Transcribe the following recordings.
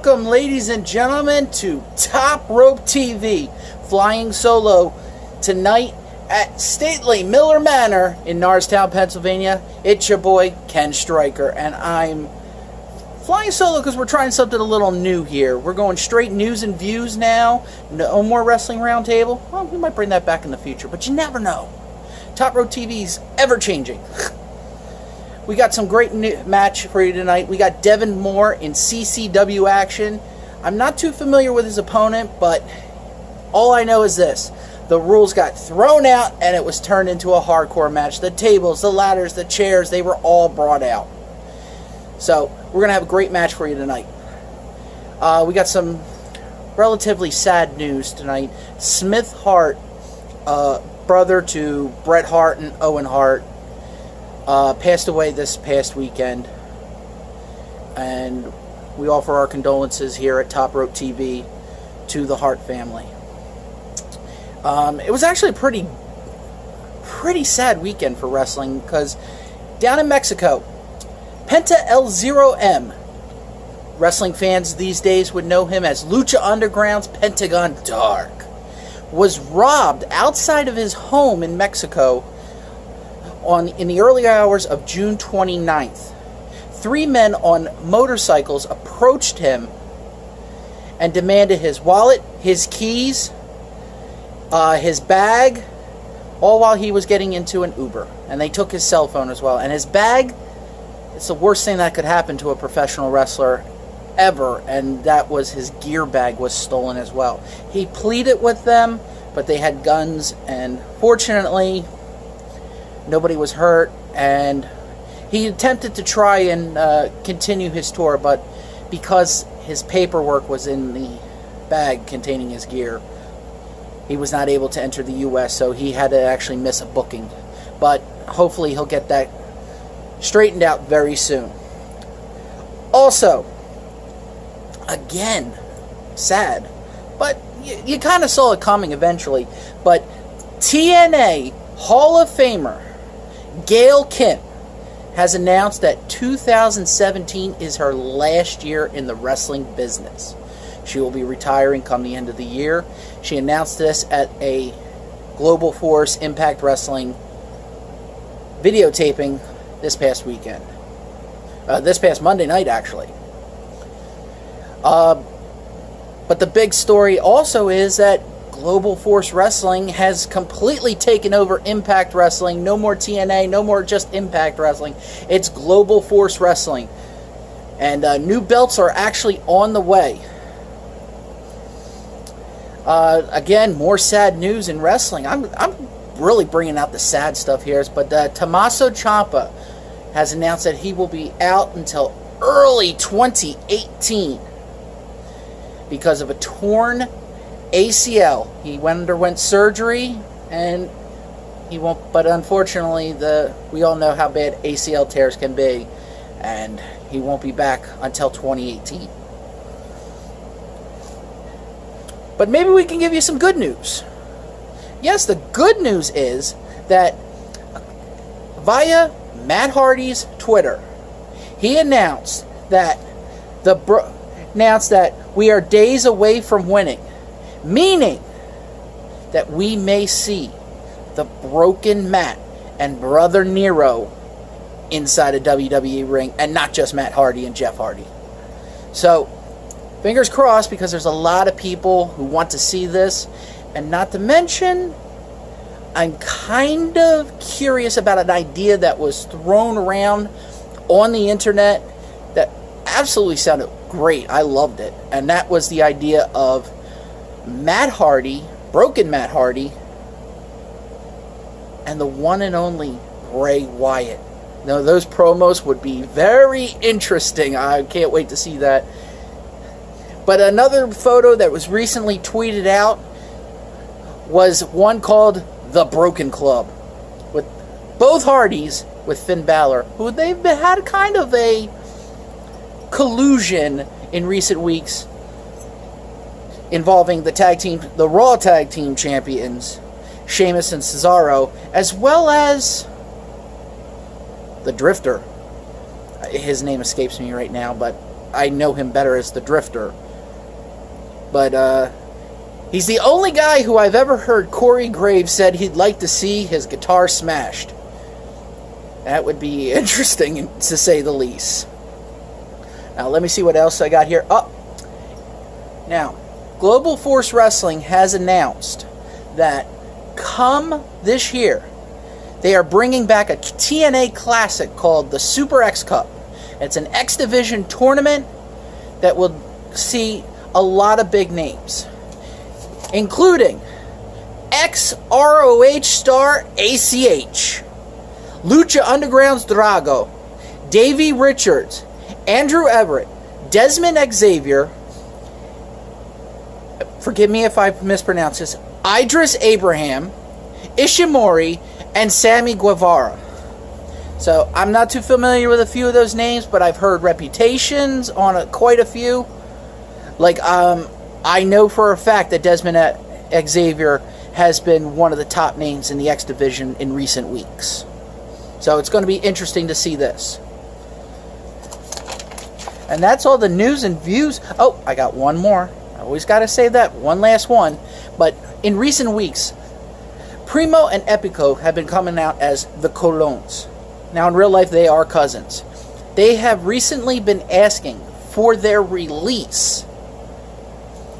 Welcome, ladies and gentlemen, to Top Rope TV, flying solo tonight at stately Miller Manor in Norristown, Pennsylvania. It's your boy, Ken Stryker, and I'm flying solo because we're trying something a little new here. We're going straight news and views now. No more Wrestling Roundtable. Well, we might bring that back in the future, but you never know. Top Rope TV's ever-changing. We got some great match for you tonight. We got Devin Moore in CCW action. I'm not too familiar with his opponent, but all I know is this. The rules got thrown out, and it was turned into a hardcore match. The tables, the ladders, the chairs, they were all brought out. So, we're going to have a great match for you tonight. We got some relatively sad news tonight. Smith Hart, brother to Bret Hart and Owen Hart, passed away this past weekend, and we offer our condolences here at Top Rope TV to the Hart family. It was actually a pretty sad weekend for wrestling, because down in Mexico, Penta El Zero M, wrestling fans these days would know him as Lucha Underground's Pentagon Dark, was robbed outside of his home in Mexico in the early hours of June 29th. 3 men on motorcycles approached him and demanded his wallet, his keys, his bag, all while he was getting into an Uber. And they took his cell phone as well. And his bag, it's the worst thing that could happen to a professional wrestler ever, and that was his gear bag was stolen as well. He pleaded with them, but they had guns, and fortunately nobody was hurt, and he attempted to try and continue his tour, but because his paperwork was in the bag containing his gear, he was not able to enter the U.S., so he had to actually miss a booking. But hopefully he'll get that straightened out very soon. Also, again, sad, but you kind of saw it coming eventually, but TNA Hall of Famer Gail Kim has announced that 2017 is her last year in the wrestling business. She will be retiring come the end of the year. She announced this at a Global Force Impact Wrestling videotaping this past weekend. This past Monday night, actually. But the big story also is that Global Force Wrestling has completely taken over Impact Wrestling. No more TNA, no more just Impact Wrestling. It's Global Force Wrestling. And new belts are actually on the way. Again, more sad news in wrestling. I'm really bringing out the sad stuff here. But Tommaso Ciampa has announced that he will be out until early 2018 because of a torn ACL. He underwent surgery, and he won't. But unfortunately, we all know how bad ACL tears can be, and he won't be back until 2018. But maybe we can give you some good news. Yes, the good news is that via Matt Hardy's Twitter, he announced that we are days away from winning. Meaning that we may see the Broken Matt and Brother Nero inside a WWE ring, and not just Matt Hardy and Jeff Hardy. So, fingers crossed, because there's a lot of people who want to see this. And not to mention, I'm kind of curious about an idea that was thrown around on the internet that absolutely sounded great. I loved it. And that was the idea of Matt Hardy, Broken Matt Hardy, and the one and only Bray Wyatt. Now, those promos would be very interesting. I can't wait to see that. But another photo that was recently tweeted out was one called The Broken Club, with both Hardys with Finn Balor, who they've had kind of a collusion in recent weeks involving the Raw Tag Team Champions, Sheamus and Cesaro, as well as the Drifter. His name escapes me right now, but I know him better as the Drifter. But he's the only guy who I've ever heard Corey Graves said he'd like to see his guitar smashed. That would be interesting, to say the least. Now, let me see what else I got here. Oh, now, Global Force Wrestling has announced that come this year, they are bringing back a TNA Classic called the Super X Cup. It's an X Division tournament that will see a lot of big names, including ex-ROH star ACH, Lucha Underground's Drago, Davey Richards, Andrew Everett, Desmond Xavier, forgive me if I mispronounce this, Idris Abraham, Ishimori, and Sammy Guevara. So, I'm not too familiar with a few of those names, but I've heard reputations on quite a few. Like, I know for a fact that Desmond Xavier has been one of the top names in the X Division in recent weeks. So, it's going to be interesting to see this. And that's all the news and views. Oh, I got one more. I always got to say that. One last one. But in recent weeks, Primo and Epico have been coming out as the Colons. Now, in real life, they are cousins. They have recently been asking for their release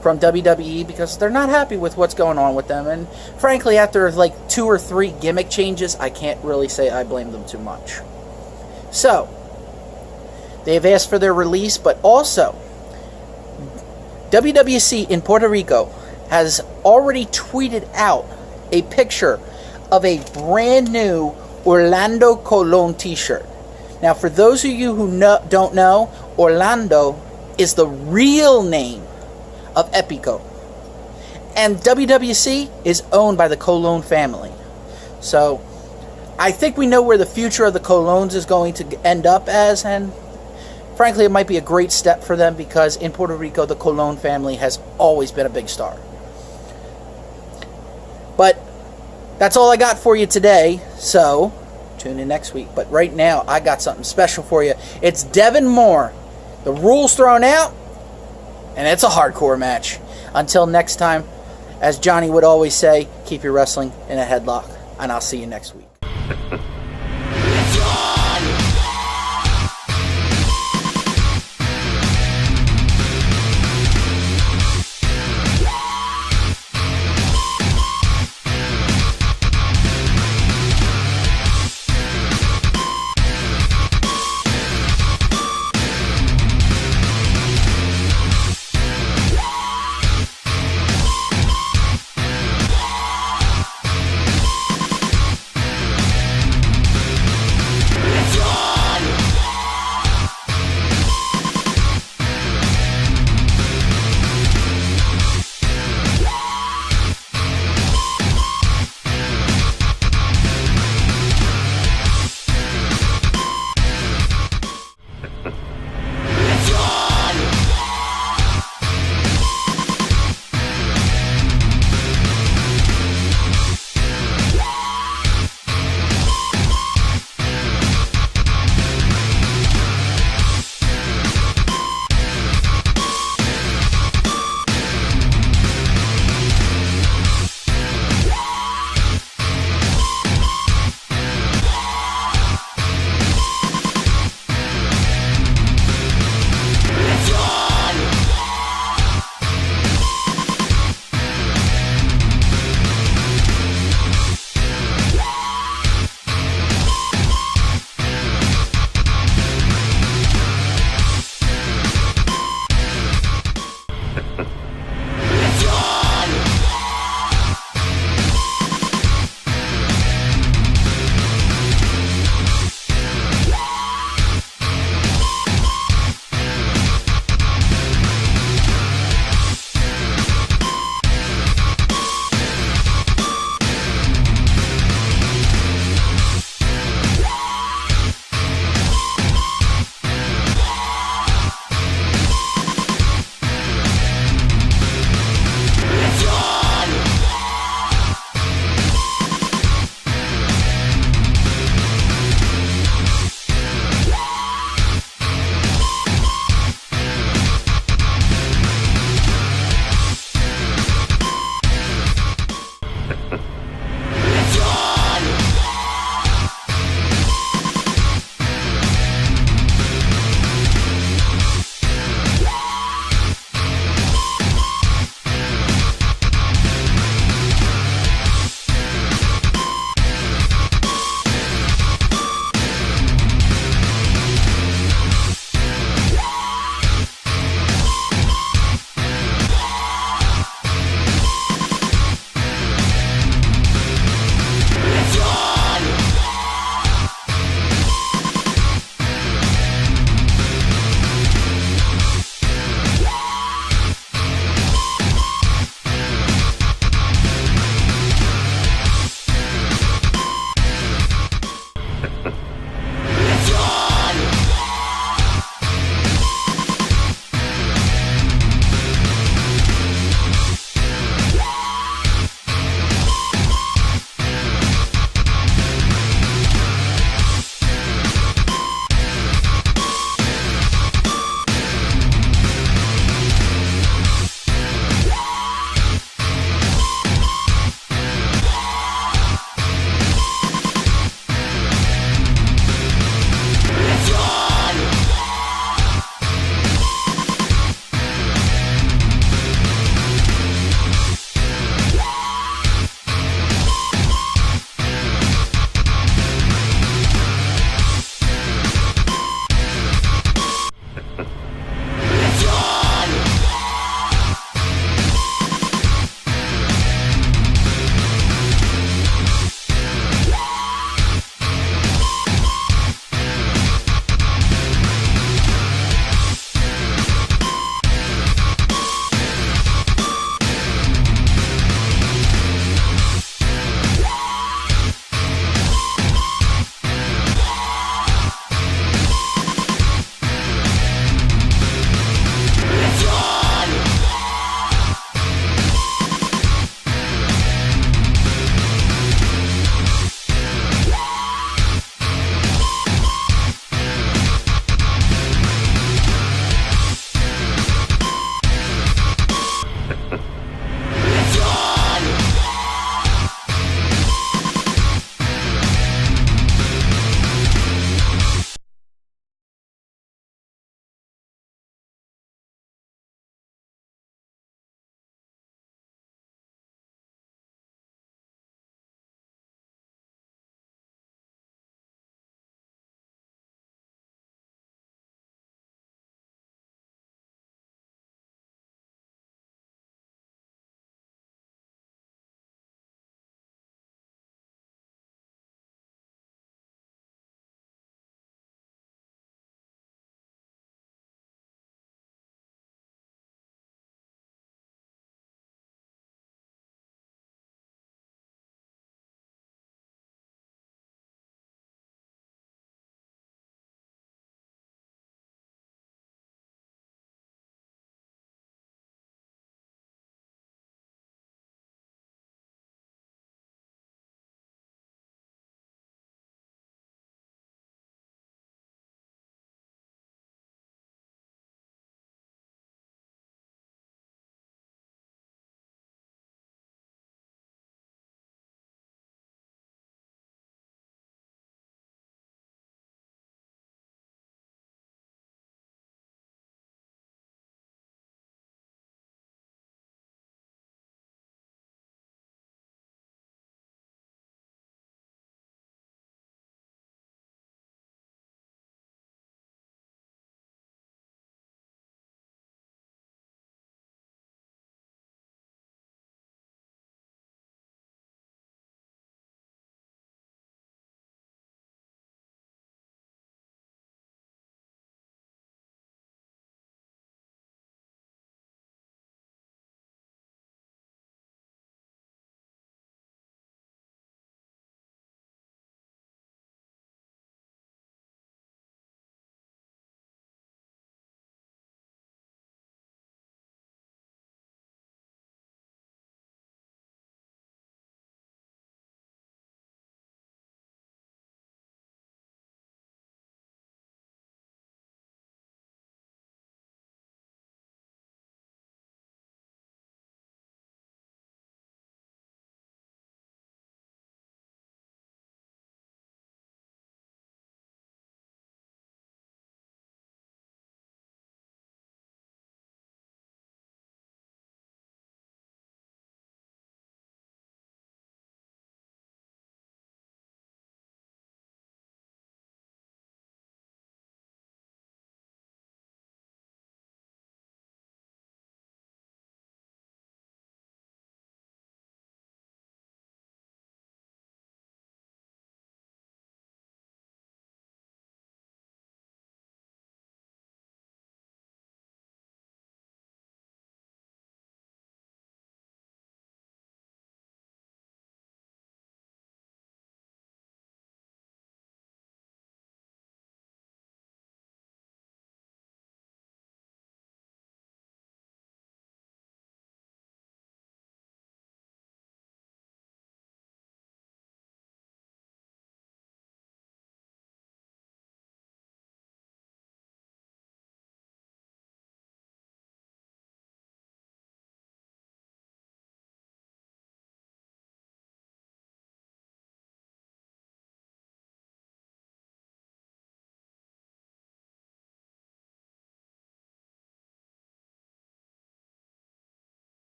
from WWE because they're not happy with what's going on with them. And frankly, after like 2 or 3 gimmick changes, I can't really say I blame them too much. So, they've asked for their release, but also WWC in Puerto Rico has already tweeted out a picture of a brand new Orlando Colon t-shirt. Now, for those of you who don't know, Orlando is the real name of Epico. And WWC is owned by the Colon family. So, I think we know where the future of the Colons is going to end up as, and frankly, it might be a great step for them because in Puerto Rico, the Colon family has always been a big star. But that's all I got for you today, so tune in next week. But right now, I got something special for you. It's Devin Moore. The rules thrown out, and it's a hardcore match. Until next time, as Johnny would always say, keep your wrestling in a headlock, and I'll see you next week.